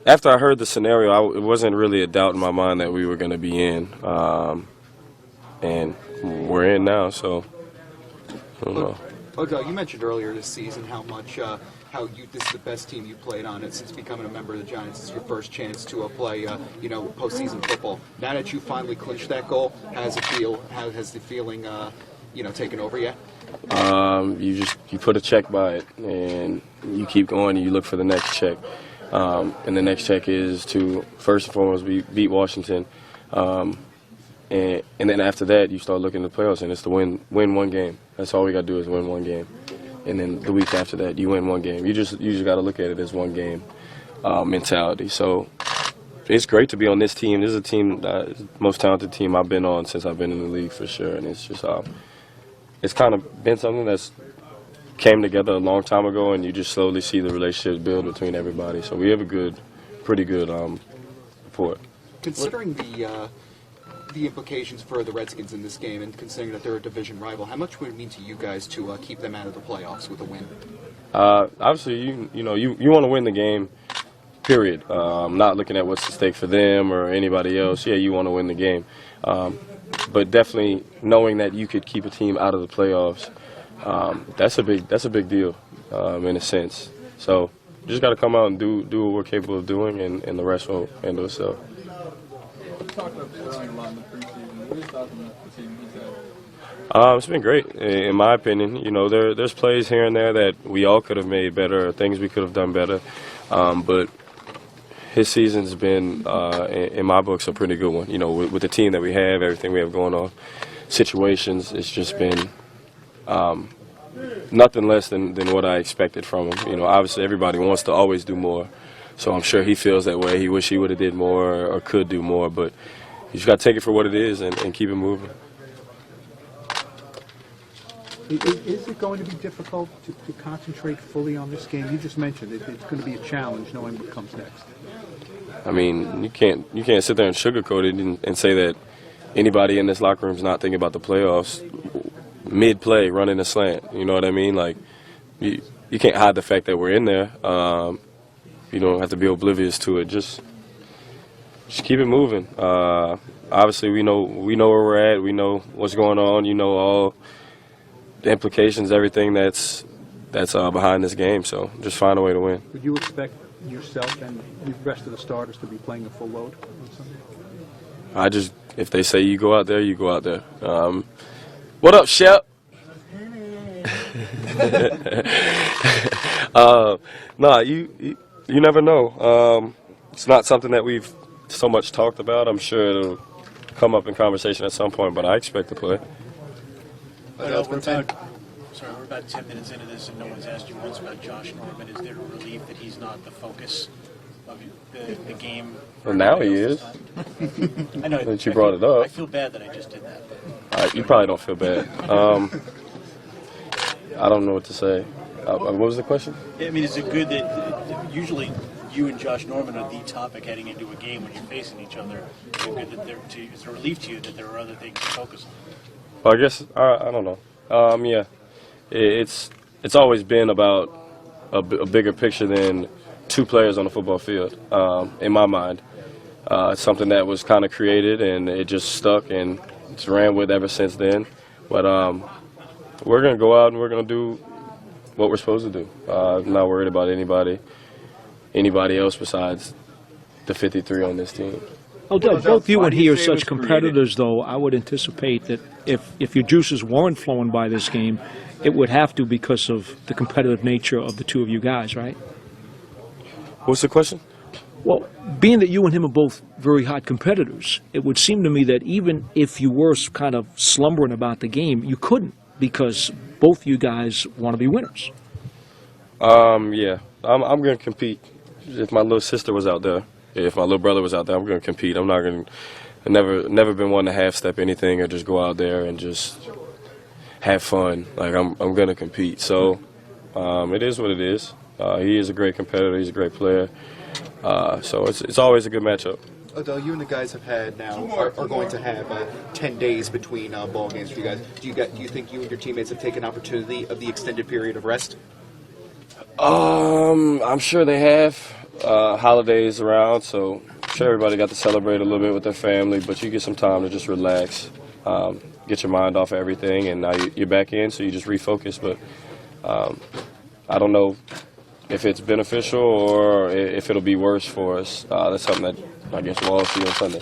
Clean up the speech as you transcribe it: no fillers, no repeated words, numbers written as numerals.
after I heard the scenario, it wasn't really a doubt in my mind that we were going to be in, and we're in now. So I don't know. Odell, you mentioned earlier this season how this is the best team you played on it since becoming a member of the Giants. It's your first chance to play, postseason football. Now that you finally clinched that goal, how has the feeling, taken over yet? You put a check by it, and you keep going, and you look for the next check. And the next check is to, first and foremost, beat Washington. And then after that, you start looking at the playoffs, and it's to win one game. That's all we got to do is win one game. And then the week after that, you win one game. You just got to look at it as one game mentality. So it's great to be on this team. This is a team, the most talented team I've been on since I've been in the league for sure. And it's just it's kind of been something that's came together a long time ago, and you just slowly see the relationships build between everybody. So we have a pretty good rapport. Considering the implications for the Redskins in this game, and considering that they're a division rival, how much would it mean to you guys to keep them out of the playoffs with a win? Obviously, you want to win the game, period. Not looking at what's at stake for them or anybody else. Yeah, you want to win the game. But definitely knowing that you could keep a team out of the playoffs, that's a big deal in a sense. So you just got to come out and do what we're capable of doing, and the rest will handle itself. It's been great, in my opinion. There's plays here and there that we all could have made better, or things we could have done better. But his season's been, in my books, a pretty good one. With the team that we have, everything we have going on, situations, it's just been nothing less than what I expected from him. Obviously everybody wants to always do more, so I'm sure he feels that way. He wish he would have did more or could do more, but you just got to take it for what it is and keep it moving. Is it going to be difficult to concentrate fully on this game? You just mentioned it's going to be a challenge knowing what comes next. I mean, you can't sit there and sugarcoat it and say that anybody in this locker room is not thinking about the playoffs mid-play, running a slant. You know what I mean? Like, you can't hide the fact that we're in there. You don't have to be oblivious to it. Just keep it moving. Obviously, we know where we're at. We know what's going on. All the implications, everything that's behind this game. So just find a way to win. Would you expect yourself and the rest of the starters to be playing a full load on Sunday? If they say you go out there, you go out there. What up, Shep? Nah, you never know. It's not something that we've so much talked about. I'm sure it'll come up in conversation at some point, but I expect to play. We're about 10 minutes into this, and no one's asked you once about Josh Norman. Is there a relief that he's not the focus of the game? Well, now he is. I know that you brought it up. I feel bad that I just did that. You probably don't feel bad. I don't know what to say. What was the question? I mean, is it good that usually you and Josh Norman are the topic heading into a game when you're facing each other? Is it good that it's a relief to you that there are other things to focus on? Well, I guess I don't know. Yeah, it's always been about a bigger picture than two players on the football field. In my mind, it's something that was kind of created and it just stuck and it's ran with ever since then. But we're gonna go out and we're gonna do what we're supposed to do. I'm not worried about anybody else besides the 53 on this team. Odell, both you and he are such competitors, though. I would anticipate that if your juices weren't flowing by this game, it would have to because of the competitive nature of the two of you guys, right? What's the question? Well, being that you and him are both very hot competitors, it would seem to me that even if you were kind of slumbering about the game, you couldn't because both you guys want to be winners. Yeah, I'm going to compete. If my little sister was out there, if my little brother was out there, I'm going to compete. I'm not going to. I've never been one to half-step anything or just go out there and just have fun. Like I'm going to compete. So it is what it is. He is a great competitor. He's a great player. So it's always a good matchup. Odell, you and the guys have had now are going to have 10 days between ball games for you guys. Do you think you and your teammates have taken opportunity of the extended period of rest? I'm sure they have. holidays around, so I'm sure everybody got to celebrate a little bit with their family, but you get some time to just relax, get your mind off of everything, and now you're back in, so you just refocus. But I don't know if it's beneficial or if it'll be worse for us. That's something that I guess we'll all see on Sunday.